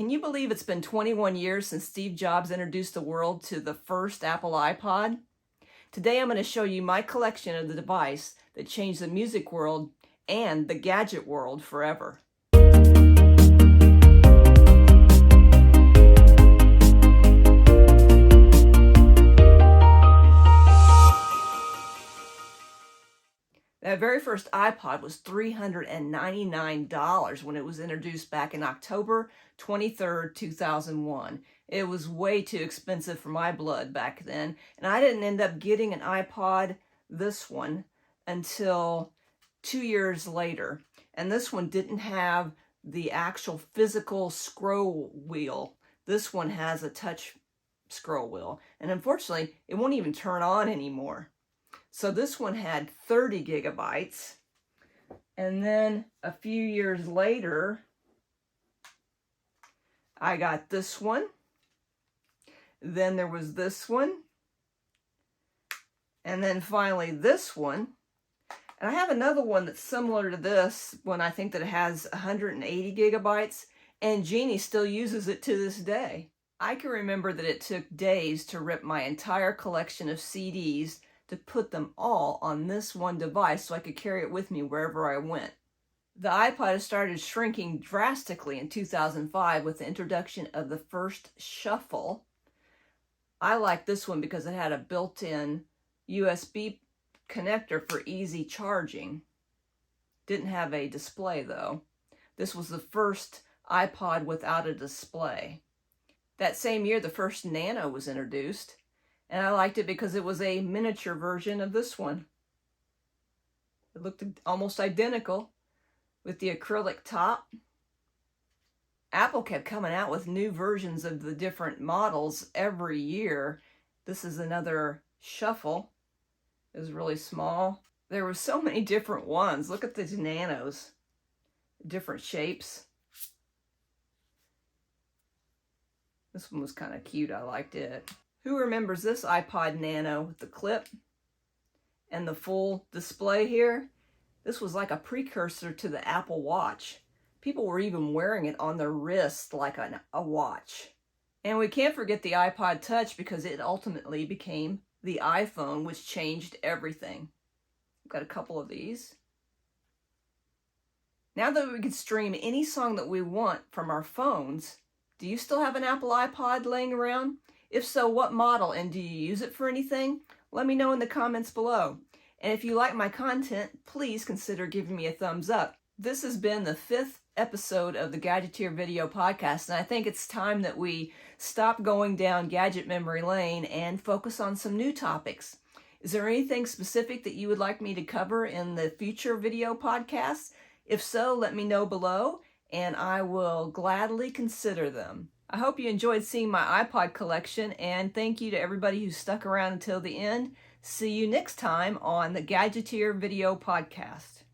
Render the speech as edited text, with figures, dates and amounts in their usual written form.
Can you believe it's been 21 years since Steve Jobs introduced the world to the first Apple iPod? Today I'm going to show you my collection of the device that changed the music world and the gadget world forever. That very first iPod was $399 when it was introduced back in October 23rd, 2001. It was way too expensive for my blood back then, and I didn't end up getting an iPod, this one, until 2 years later. And this one didn't have the actual physical scroll wheel. This one has a touch scroll wheel, and unfortunately, it won't even turn on anymore. So this one had 30 gigabytes. And then a few years later, I got this one. Then there was this one. And then finally this one. And I have another one that's similar to this one. I think that it has 180 gigabytes. And Jeannie still uses it to this day. I can remember that it took days to rip my entire collection of CDs to put them all on this one device so I could carry it with me wherever I went. The iPod started shrinking drastically in 2005 with the introduction of the first shuffle. I like this one because it had a built-in USB connector for easy charging. Didn't have a display though. This was the first iPod without a display. That same year, the first Nano was introduced. And I liked it because it was a miniature version of this one. It looked almost identical with the acrylic top. Apple kept coming out with new versions of the different models every year. This is another shuffle. It was really small. There were so many different ones. Look at these nanos. Different shapes. This one was kind of cute. I liked it. Who remembers this iPod Nano with the clip and the full display here? This was like a precursor to the Apple Watch. People were even wearing it on their wrist like a watch. And we can't forget the iPod Touch because it ultimately became the iPhone, which changed everything. We've got a couple of these. Now that we can stream any song that we want from our phones, do you still have an Apple iPod laying around? If so, what model, and do you use it for anything? Let me know in the comments below. And if you like my content, please consider giving me a thumbs up. This has been the 5th episode of the Gadgeteer video podcast, and I think it's time that we stop going down gadget memory lane and focus on some new topics. Is there anything specific that you would like me to cover in the future video podcasts? If so, let me know below, and I will gladly consider them. I hope you enjoyed seeing my iPod collection, and thank you to everybody who stuck around until the end. See you next time on the Gadgeteer video podcast.